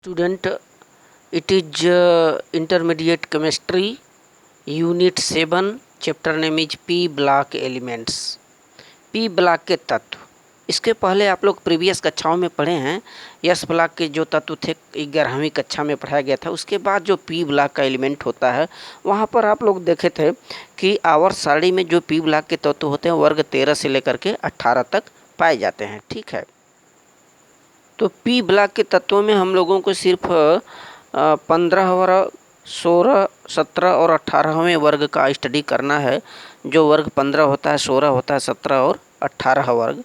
Student, it is intermediate chemistry, unit 7, chapter name is P block elements. P block के तत्व, इसके पहले आप लोग प्रीवियस कक्षाओं में पढ़े हैं। एस ब्लॉक के जो तत्व थे 11वीं कक्षा में पढ़ाया गया था। उसके बाद जो पी ब्लॉक का एलिमेंट होता है वहाँ पर आप लोग देखे थे कि आवर्त सारणी में जो पी ब्लॉक के तत्व होते हैं वर्ग 13 से लेकर के 18 तक पाए जाते हैं। ठीक है, तो पी ब्लॉक के तत्वों में हम लोगों को सिर्फ 15, 16, 17 और 18वें वर्ग का स्टडी करना है। जो वर्ग 15 होता है, 16 होता है, 17 और 18 वर्ग,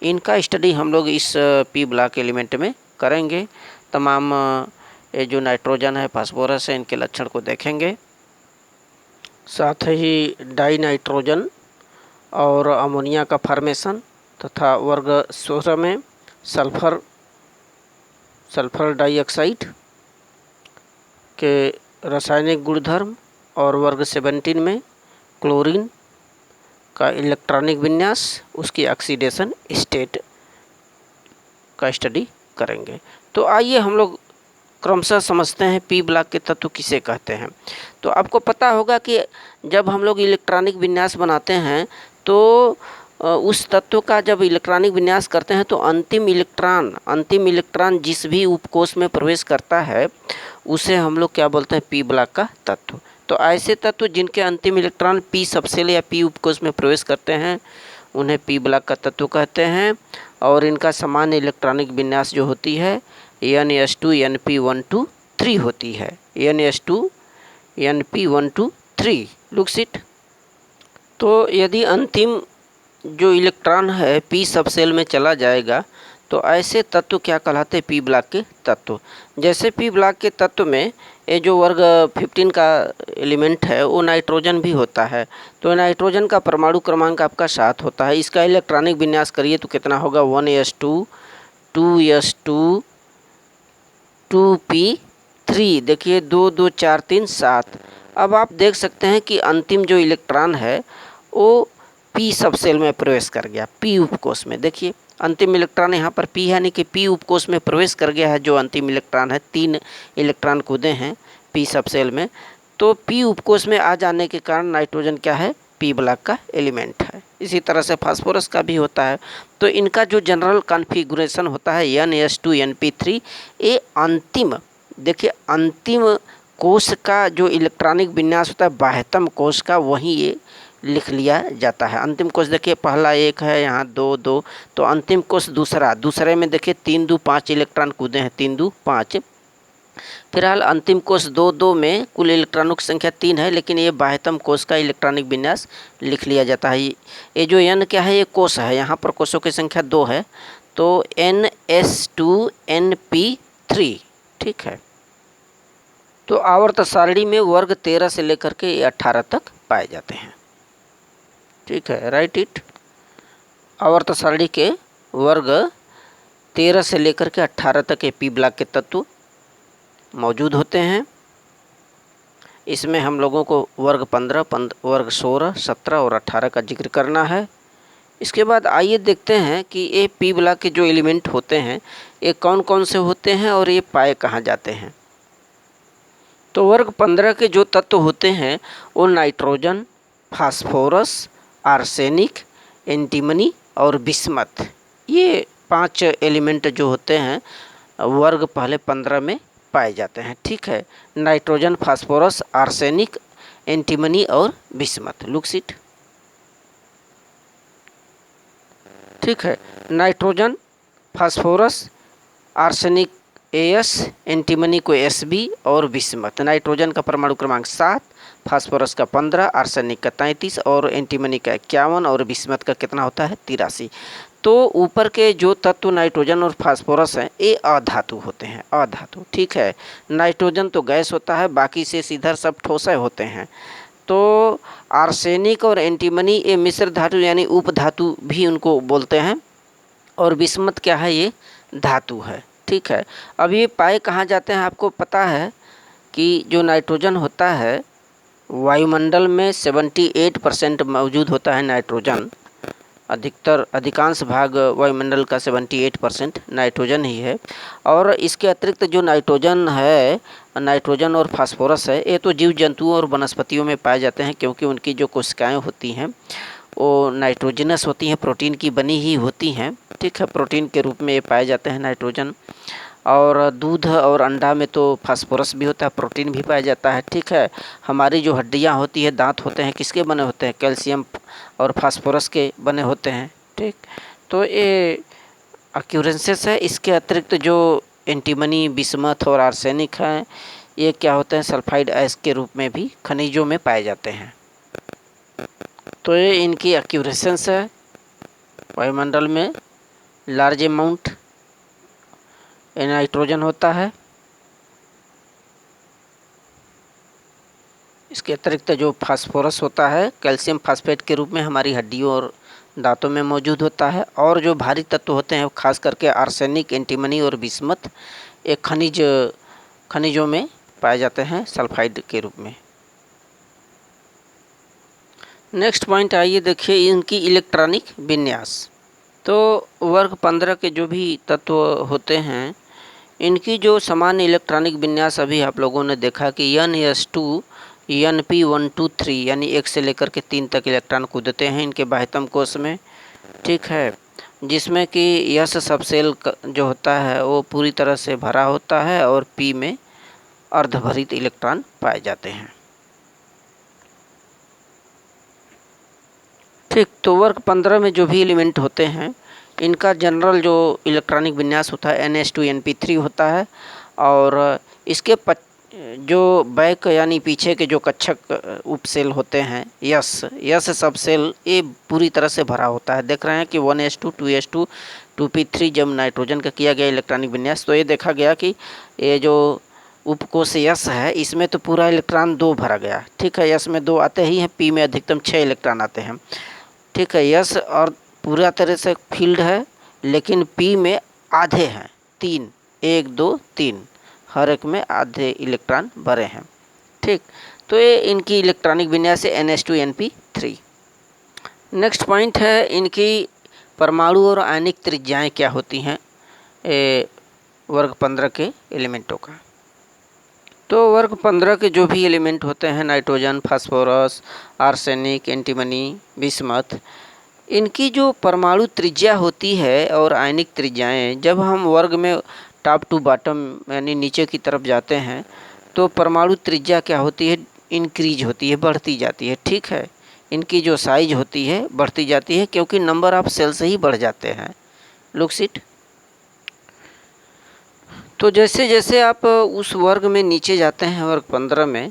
इनका स्टडी हम लोग इस पी ब्लॉक एलिमेंट में करेंगे। तमाम ये जो नाइट्रोजन है, फास्फोरस है, इनके लक्षण को देखेंगे। साथ ही डाई नाइट्रोजन और अमोनिया का फॉर्मेशन तथा वर्ग 16 में सल्फर डाइऑक्साइड के रासायनिक गुणधर्म और वर्ग 17 में क्लोरीन का इलेक्ट्रॉनिक विन्यास, उसकी ऑक्सीडेशन स्टेट का स्टडी करेंगे। तो आइए हम लोग क्रमशः समझते हैं पी ब्लॉक के तत्व किसे कहते हैं। तो आपको पता होगा कि जब हम लोग इलेक्ट्रॉनिक विन्यास बनाते हैं तो उस तत्व का जब इलेक्ट्रॉनिक विन्यास करते हैं तो अंतिम इलेक्ट्रॉन जिस भी उपकोष में प्रवेश करता है उसे हम लोग क्या बोलते हैं, पी ब्लॉक का तत्व। तो ऐसे तत्व जिनके अंतिम इलेक्ट्रॉन पी सबसेल या पी उपकोष में प्रवेश करते हैं उन्हें पी ब्लॉक का तत्व कहते हैं। और इनका सामान्य इलेक्ट्रॉनिक विन्यास जो होती है NS2 Np123 होती है। NS2 Np123 looks it. तो यदि अंतिम जो इलेक्ट्रॉन है पी सबसेल में चला जाएगा तो ऐसे तत्व क्या कहलाते हैं, पी ब्लॉक के तत्व। जैसे पी ब्लॉक के तत्व में ये जो वर्ग 15 का एलिमेंट है वो नाइट्रोजन भी होता है। तो नाइट्रोजन का परमाणु क्रमांक आपका 7 होता है। इसका इलेक्ट्रॉनिक विन्यास करिए तो कितना होगा, 1s2 2s2 2p3। देखिए 2 2 4 3 7। अब आप देख सकते हैं कि अंतिम जो इलेक्ट्रॉन है वो पी सबसेल में प्रवेश कर गया, पी उपकोष में। देखिए अंतिम इलेक्ट्रॉन यहाँ पर पी है, यानी कि पी उपकोष में प्रवेश कर गया है। जो अंतिम इलेक्ट्रॉन है 3 इलेक्ट्रॉन कूदे हैं पी सबसेल में, तो पी उपकोष में आ जाने के कारण नाइट्रोजन क्या है, पी ब्लॉक का एलिमेंट है। इसी तरह से फास्फोरस का भी होता है। तो इनका जो जनरल कॉन्फ़िगरेशन होता है NS2 Np3, ये अंतिम, देखिए अंतिम कोष का जो इलेक्ट्रॉनिक विन्यास होता है बाह्यतम कोष का, वहीं ये लिख लिया जाता है। अंतिम कोष देखिए पहला 1 है, यहाँ 2 2, तो अंतिम कोष दूसरे में देखिए 3 2 5 इलेक्ट्रॉन कूदे हैं, 3 2 5। फिलहाल अंतिम कोष 2 2 में कुल इलेक्ट्रॉनों की संख्या 3 है, लेकिन ये बाह्यतम कोष का इलेक्ट्रॉनिक विन्यास लिख लिया जाता है। ये जो N क्या है, ये कोष है, यहाँ पर कोषों की संख्या 2 है, तो NS2 Np3। ठीक है, तो आवर्त सारणी में वर्ग 13 से लेकर के 18 तक पाए जाते हैं। ठीक है, राइट इट। आवर्त सारणी के वर्ग 13 से लेकर के 18 तक ये पी ब्लॉक के तत्व मौजूद होते हैं। इसमें हम लोगों को वर्ग 15, वर्ग 16, 17 और 18 का जिक्र करना है। इसके बाद आइए देखते हैं कि ये पी ब्लॉक के जो एलिमेंट होते हैं ये कौन कौन से होते हैं और ये पाए कहाँ जाते हैं। तो वर्ग 15 के जो तत्व होते हैं वो नाइट्रोजन, फास्फोरस, आर्सेनिक, एंटीमनी और बिस्मथ, ये 5 एलिमेंट जो होते हैं वर्ग पहले 15 में पाए जाते हैं। ठीक है, नाइट्रोजन, फास्फोरस, आर्सेनिक, एंटीमनी और बिस्मथ, लुक्स इट। ठीक है, nitrogen, phosphorus, arsenic AS, antimony को SB और बिस्मथ। नाइट्रोजन का परमाणु क्रमांक 7, फास्फोरस का 15, आर्सेनिक का 33 और एंटीमनी का 51 और बिस्मथ का कितना होता है, 83। तो ऊपर के जो तत्व नाइट्रोजन और फास्फोरस हैं ये अधातु होते हैं, अधातु। ठीक है, नाइट्रोजन तो गैस होता है, बाकी से सीधर सब ठोस होते हैं। तो आर्सेनिक और एंटीमनी ये मिश्र धातु यानी उपधातु भी उनको बोलते हैं, और बिस्मथ क्या है, ये धातु है। ठीक है, अब ये पाए कहाँ जाते हैं, आपको पता है कि जो नाइट्रोजन होता है वायुमंडल में 78% मौजूद होता है नाइट्रोजन। अधिकांश भाग वायुमंडल का 78% नाइट्रोजन ही है। और इसके अतिरिक्त जो नाइट्रोजन है, नाइट्रोजन और फास्फोरस है, ये तो जीव जंतुओं और वनस्पतियों में पाए जाते हैं, क्योंकि उनकी जो कोशिकाएं होती हैं वो नाइट्रोजनस होती हैं, प्रोटीन की बनी ही होती हैं। ठीक है, प्रोटीन के रूप में ये पाए जाते हैं नाइट्रोजन। और दूध और अंडा में तो फास्फोरस भी होता है, प्रोटीन भी पाया जाता है। ठीक है, हमारी जो हड्डियां होती है, दांत होते हैं, किसके बने होते हैं? कैल्शियम और फास्फोरस के बने होते हैं। ठीक, तो ये अक्यूरेंसेस है। इसके अतिरिक्त जो एंटीमनी, बिस्मथ और आर्सेनिक हैं, ये क्या होते हैं? सल्फाइड ऐश के रूप में भी खनिजों में पाए जाते हैं। तो ये इनकी अक्यूरेंसेस है। वायुमंडल में लार्ज अमाउंट नाइट्रोजन होता है। इसके अतिरिक्त जो फास्फोरस होता है, कैल्शियम फास्फेट के रूप में हमारी हड्डियों और दांतों में मौजूद होता है। और जो भारी तत्व होते हैं, खास करके आर्सेनिक, एंटीमनी और बिस्मथ, एक खनिजों में पाए जाते हैं सल्फाइड के रूप में। नेक्स्ट पॉइंट आइए देखिए इनकी इलेक्ट्रॉनिक विन्यास। तो वर्ग 15 के जो भी तत्व होते हैं, इनकी जो सामान्य इलेक्ट्रॉनिक विन्यास अभी आप लोगों ने देखा कि NS2 Np1 2 3 यानी 1 से लेकर के 3 तक इलेक्ट्रॉन कूदते हैं इनके बाह्यतम कोश में। ठीक है, जिसमें कि यस सबसेल जो होता है वो पूरी तरह से भरा होता है और P में अर्धभरित इलेक्ट्रॉन पाए जाते हैं। ठीक, तो वर्ग 15 में जो भी एलिमेंट होते हैं, इनका जनरल जो इलेक्ट्रॉनिक विन्यास होता है NS2 Np3 होता है। और इसके जो बैक यानी पीछे के जो कक्षक उपसेल होते हैं, यस सब सेल, ये पूरी तरह से भरा होता है। देख रहे हैं कि 1s2 2s2 2p3 जब नाइट्रोजन का किया गया इलेक्ट्रॉनिक विन्यास, तो ये देखा गया कि ये जो उपकोष यस है, इसमें तो पूरा इलेक्ट्रॉन 2 भरा गया। ठीक है, यस में 2 आते ही हैं, पी में अधिकतम 6 इलेक्ट्रॉन आते हैं। ठीक है, यस और पूरा तरह से फील्ड है, लेकिन पी में आधे हैं, 3, 1 2 3, हर एक में आधे इलेक्ट्रॉन भरे हैं। ठीक, तो ये इनकी इलेक्ट्रॉनिक विन्यास है NS2 Np3। नेक्स्ट पॉइंट है इनकी परमाणु और आयनिक त्रिज्याएं क्या होती हैं वर्ग 15 के एलिमेंटों का। तो वर्ग 15 के जो भी एलिमेंट होते हैं, nitrogen, phosphorus, arsenic, antimony, bismuth, इनकी जो परमाणु त्रिज्या होती है और आयनिक त्रिज्याएं, जब हम वर्ग में टॉप टू बॉटम यानी नीचे की तरफ जाते हैं, तो परमाणु त्रिज्या क्या होती है? इंक्रीज होती है, बढ़ती जाती है। ठीक है, इनकी जो साइज होती है बढ़ती जाती है, क्योंकि नंबर ऑफ सेल्स ही बढ़ जाते हैं। Look it. तो जैसे जैसे आप उस वर्ग में नीचे जाते हैं, वर्ग 15 में,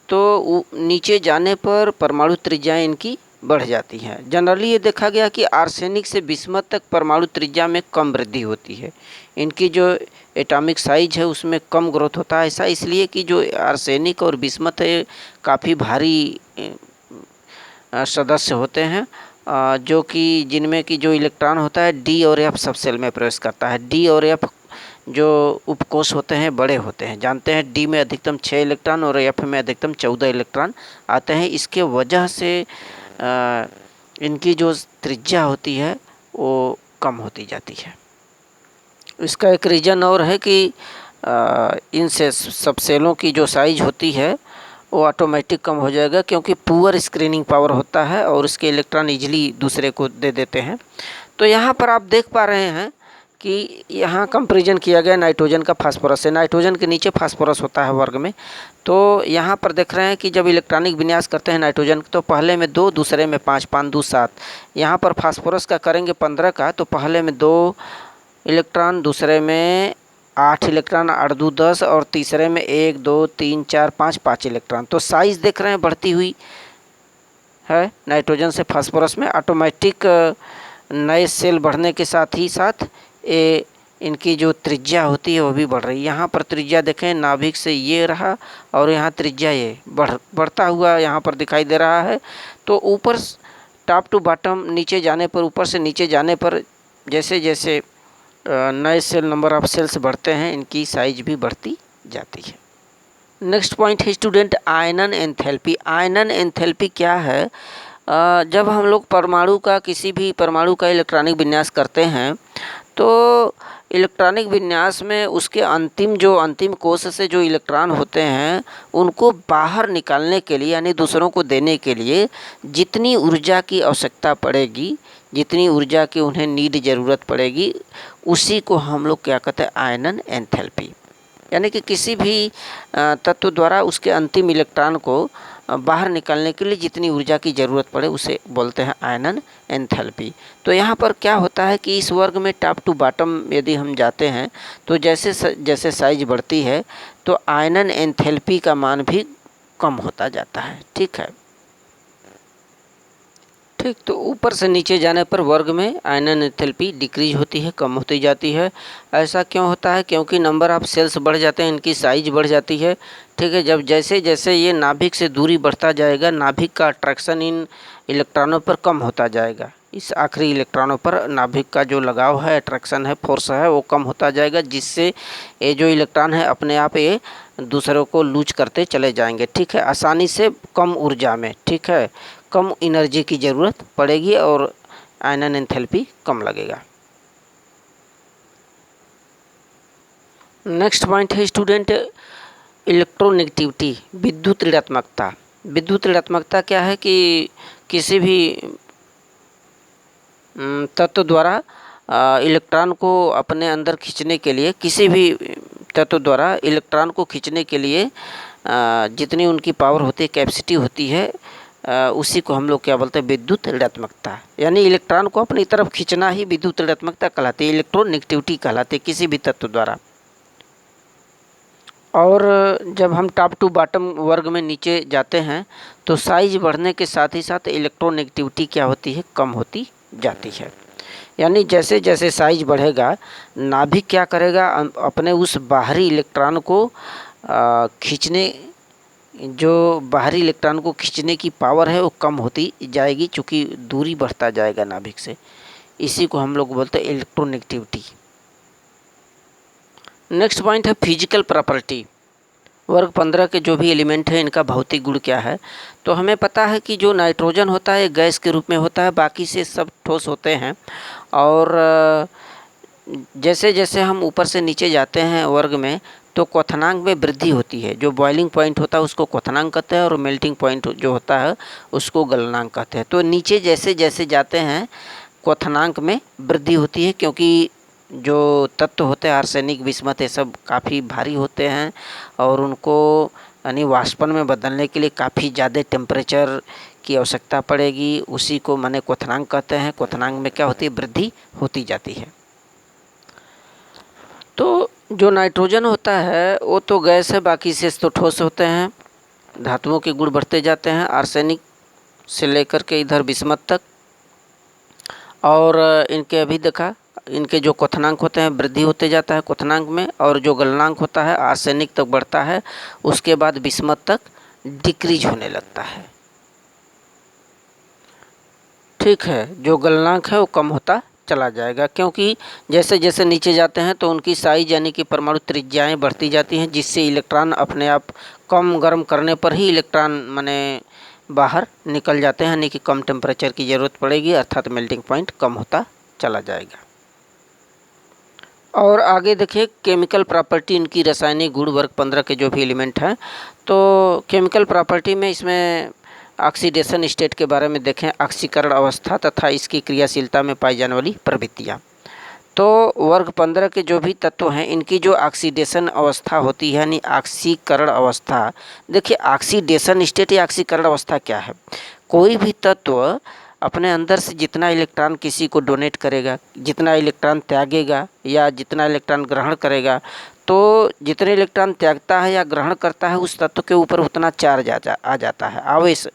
तो नीचे जाने पर परमाणु त्रिज्याएं इनकी बढ़ जाती हैं। जनरली ये देखा गया कि आर्सेनिक से बिस्मथ तक परमाणु त्रिज्या में कम वृद्धि होती है। इनकी जो एटॉमिक साइज है उसमें कम ग्रोथ होता है। ऐसा इसलिए कि जो आर्सेनिक और बिस्मथ है, काफ़ी भारी सदस्य होते हैं, जो कि जिनमें कि जो इलेक्ट्रॉन होता है D और F सब सेल में प्रवेश करता है। D और F जो उपकोष होते हैं बड़े होते हैं। जानते हैं D में अधिकतम 6 इलेक्ट्रॉन और F में अधिकतम 14 इलेक्ट्रॉन आते हैं। इसके वजह से इनकी जो त्रिज्या होती है वो कम होती जाती है। इसका एक रीज़न और है कि इनसे सब सेलों की जो साइज होती है वो ऑटोमेटिक कम हो जाएगा, क्योंकि पुअर स्क्रीनिंग पावर होता है और इसके इलेक्ट्रॉन इजीली दूसरे को दे देते हैं। तो यहाँ पर आप देख पा रहे हैं कि यहाँ कंपैरिजन किया गया नाइट्रोजन का फास्फोरस से। नाइट्रोजन के नीचे फास्फोरस होता है वर्ग में। तो यहाँ पर देख रहे हैं कि जब इलेक्ट्रॉनिक विन्यास करते हैं नाइट्रोजन, तो पहले में 2, दूसरे में 5, 5 2 7। यहाँ पर फास्फोरस का करेंगे 15 का, तो पहले में 2 इलेक्ट्रॉन, दूसरे में 8 इलेक्ट्रॉन, 8 2 10 और तीसरे में 1 2 3 4 5 5 इलेक्ट्रॉन। तो साइज़ देख रहे हैं बढ़ती हुई है नाइट्रोजन से फास्फोरस में। ऑटोमेटिक नए सेल बढ़ने के साथ ही साथ इनकी जो त्रिज्या होती है वो भी बढ़ रही है। यहाँ पर त्रिज्या देखें, नाभिक से ये रहा और यहाँ त्रिज्या ये बढ़ता हुआ यहाँ पर दिखाई दे रहा है। तो ऊपर टॉप टू बॉटम नीचे जाने पर, ऊपर से नीचे जाने पर जैसे जैसे नए सेल, नंबर ऑफ सेल्स बढ़ते हैं, इनकी साइज भी बढ़ती जाती है। नेक्स्ट पॉइंट है स्टूडेंट, आयनन एंथैल्पी। आयनन एंथैल्पी क्या है? जब हम लोग परमाणु का किसी भी परमाणु का इलेक्ट्रॉनिक विन्यास करते हैं तो इलेक्ट्रॉनिक विन्यास में उसके अंतिम कोश से जो इलेक्ट्रॉन होते हैं उनको बाहर निकालने के लिए यानी दूसरों को देने के लिए जितनी ऊर्जा की आवश्यकता पड़ेगी, जितनी ऊर्जा की उन्हें नीड ज़रूरत पड़ेगी, उसी को हम लोग क्या कहते हैं, आयनन एंथैल्पी। यानी कि किसी भी तत्व द्वारा उसके अंतिम इलेक्ट्रॉन को बाहर निकालने के लिए जितनी ऊर्जा की ज़रूरत पड़े उसे बोलते हैं आयनन एंथैल्पी। तो यहाँ पर क्या होता है कि इस वर्ग में टॉप टू बॉटम यदि हम जाते हैं तो जैसे जैसे साइज बढ़ती है तो आयनन एंथैल्पी का मान भी कम होता जाता है। ठीक है, ठीक। तो ऊपर से नीचे जाने पर वर्ग में आयनन एंथैल्पी डिक्रीज होती है, कम होती जाती है। ऐसा क्यों होता है? क्योंकि नंबर ऑफ सेल्स बढ़ जाते हैं, इनकी साइज बढ़ जाती है। ठीक है, जब जैसे जैसे ये नाभिक से दूरी बढ़ता जाएगा, नाभिक का अट्रैक्शन इन इलेक्ट्रॉनों पर कम होता जाएगा। इस आखिरी इलेक्ट्रॉनों पर नाभिक का जो लगाव है, अट्रैक्शन है, फोर्स है, वो कम होता जाएगा, जिससे ये जो इलेक्ट्रॉन है अपने आप ये दूसरों को लूज करते चले जाएंगे। ठीक है, आसानी से कम ऊर्जा में, ठीक है, कम एनर्जी की ज़रूरत पड़ेगी और आयनन एंथैल्पी कम लगेगा। नेक्स्ट पॉइंट है स्टूडेंट इलेक्ट्रोनेगेटिविटी, विद्युत ऋणात्मकता। विद्युत ऋणात्मकता क्या है कि किसी भी तत्व द्वारा इलेक्ट्रॉन को अपने अंदर खींचने के लिए, किसी भी तत्व द्वारा इलेक्ट्रॉन को खींचने के लिए जितनी उनकी पावर होती है, कैपेसिटी होती है, उसी को हम लोग क्या बोलते हैं, विद्युत ऋणात्मकता। यानी इलेक्ट्रॉन को अपनी तरफ खींचना ही विद्युत ऋणात्मकता कहलाती है, इलेक्ट्रोनेगेटिविटी कहलाती है किसी भी तत्व द्वारा। और जब हम टॉप टू बॉटम वर्ग में नीचे जाते हैं तो साइज बढ़ने के साथ ही साथ इलेक्ट्रोनेगेटिविटी क्या होती है, कम होती जाती है। यानी जैसे जैसे साइज बढ़ेगा, नाभिक क्या करेगा, अपने उस बाहरी इलेक्ट्रॉन को खींचने, जो बाहरी इलेक्ट्रॉन को खींचने की पावर है वो कम होती जाएगी, चूँकि दूरी बढ़ता जाएगा नाभिक से। इसी को हम लोग बोलते हैं इलेक्ट्रोनेगेटिविटी। नेक्स्ट पॉइंट है फिजिकल प्रॉपर्टी। वर्ग 15 के जो भी एलिमेंट है इनका भौतिक गुण क्या है? तो हमें पता है कि जो नाइट्रोजन होता है गैस के रूप में होता है, बाकी से सब ठोस होते हैं। और जैसे जैसे हम ऊपर से नीचे जाते हैं वर्ग में तो क्वथनांक में वृद्धि होती है। जो बॉइलिंग पॉइंट होता है उसको क्वथनांक कहते हैं और मेल्टिंग पॉइंट जो होता है उसको गलनांक कहते हैं। तो नीचे जैसे जैसे जाते हैं क्वथनांक में वृद्धि होती है, क्योंकि जो तत्व होते हैं आर्सेनिक, बिस्मथ, ये सब काफ़ी भारी होते हैं और उनको यानी वाष्पन में बदलने के लिए काफ़ी ज़्यादा टेम्परेचर की आवश्यकता पड़ेगी। उसी को माने क्वथनांक कहते हैं। क्वथनांक में क्या होती है, वृद्धि होती जाती है। तो जो नाइट्रोजन होता है वो तो गैस है, बाकी से तो ठोस होते हैं। धातुओं के गुण बढ़ते जाते हैं, आर्सेनिक से लेकर के इधर बिस्मथ तक। और इनके अभी देखा, इनके जो क्वथनांक होते हैं वृद्धि होते जाता है क्वथनांक में, और जो गलनांक होता है आर्सेनिक तक बढ़ता है, उसके बाद बिस्मथ तक डिक्रीज होने लगता है। ठीक है, जो गलनांक है वो कम होता चला जाएगा, क्योंकि जैसे जैसे नीचे जाते हैं तो उनकी साइज यानी कि परमाणु त्रिज्याएं बढ़ती जाती हैं, जिससे इलेक्ट्रॉन अपने आप कम गर्म करने पर ही इलेक्ट्रॉन माने बाहर निकल जाते हैं, यानी कि कम टेम्परेचर की ज़रूरत पड़ेगी, अर्थात मेल्टिंग पॉइंट कम होता चला जाएगा। और आगे देखिए केमिकल प्रॉपर्टी, इनकी रासायनिक गुण वर्ग 15 के जो भी एलिमेंट हैं। तो केमिकल प्रॉपर्टी में इसमें ऑक्सीडेशन स्टेट के बारे में देखें, ऑक्सीकरण अवस्था तथा इसकी क्रियाशीलता में पाई जाने वाली प्रवृत्तियाँ। तो वर्ग 15 के जो भी तत्व हैं इनकी जो ऑक्सीडेशन अवस्था होती है यानी ऑक्सीकरण अवस्था। देखिए ऑक्सीडेशन स्टेट या ऑक्सीकरण अवस्था क्या है? कोई भी तत्व अपने अंदर से जितना इलेक्ट्रॉन किसी को डोनेट करेगा, जितना इलेक्ट्रॉन त्यागेगा या जितना इलेक्ट्रॉन ग्रहण करेगा, तो जितने इलेक्ट्रॉन त्यागता है या ग्रहण करता है उस तत्व के ऊपर उतना चार्ज आ जाता है, आवेश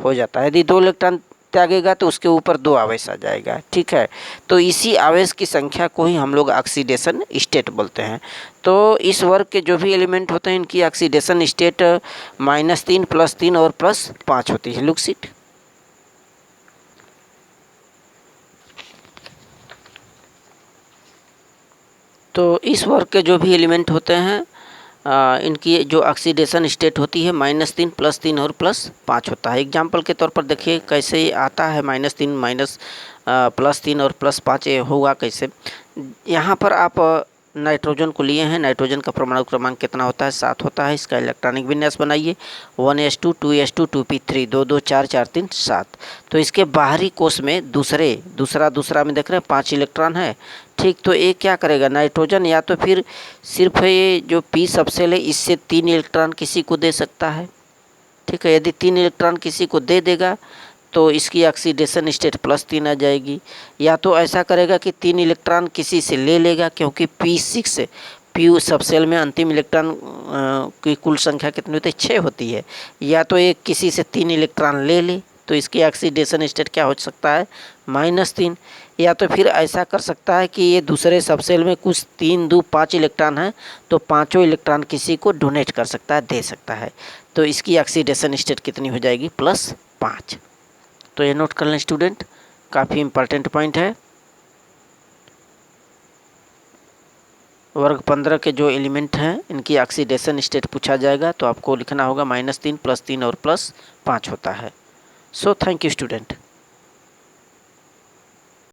हो जाता है। यदि 2 इलेक्ट्रॉन त्यागेगा तो उसके ऊपर 2 आवेश आ जाएगा। ठीक है, तो इसी आवेश की संख्या को ही हम लोग ऑक्सीडेशन स्टेट बोलते हैं। तो इस वर्ग के जो भी एलिमेंट होते हैं इनकी ऑक्सीडेशन स्टेट -3, +3 और +5 होती है। Look seat. तो इस वर्ग के जो भी एलिमेंट होते हैं इनकी जो ऑक्सीडेशन स्टेट होती है -3 +3 और +5 होता है। एग्जाम्पल के तौर पर देखिए कैसे आता है -3 +3 और +5 ये होगा कैसे। यहाँ पर आप नाइट्रोजन को लिए हैं, नाइट्रोजन का परमाणु क्रमांक कितना होता है 7 होता है। इसका इलेक्ट्रॉनिक विन्यास बनाइए 1s2 2s2 2p3 2 2 4 4 3 7। तो इसके बाहरी कोष में दूसरा में देख रहे हैं 5 इलेक्ट्रॉन है, ठीक। तो ये क्या करेगा नाइट्रोजन, या तो फिर सिर्फ ये जो p सबसेल है इससे 3 इलेक्ट्रॉन किसी को दे सकता है, ठीक है। यदि 3 इलेक्ट्रॉन किसी को दे देगा तो इसकी ऑक्सीडेशन स्टेट +3 आ जाएगी। या तो ऐसा करेगा कि 3 इलेक्ट्रॉन किसी से ले लेगा, क्योंकि p6 p सबसेल में अंतिम इलेक्ट्रॉन की कुल संख्या कितनी होती है 6 होती है। या तो एक किसी से 3 इलेक्ट्रॉन ले ले तो इसकी ऑक्सीडेशन स्टेट क्या हो सकता है -3। या तो फिर ऐसा कर सकता है कि ये दूसरे सबसेल में कुछ 3 2 5 इलेक्ट्रॉन है तो पाँचों इलेक्ट्रॉन किसी को डोनेट कर सकता है, दे सकता है। तो इसकी ऑक्सीडेशन स्टेट कितनी हो जाएगी +5। तो ये नोट कर लें स्टूडेंट, काफ़ी इम्पॉर्टेंट पॉइंट है। वर्ग 15 के जो एलिमेंट हैं इनकी ऑक्सीडेशन स्टेट पूछा जाएगा तो आपको लिखना होगा -3 +3 और +5 होता है। So thank you student.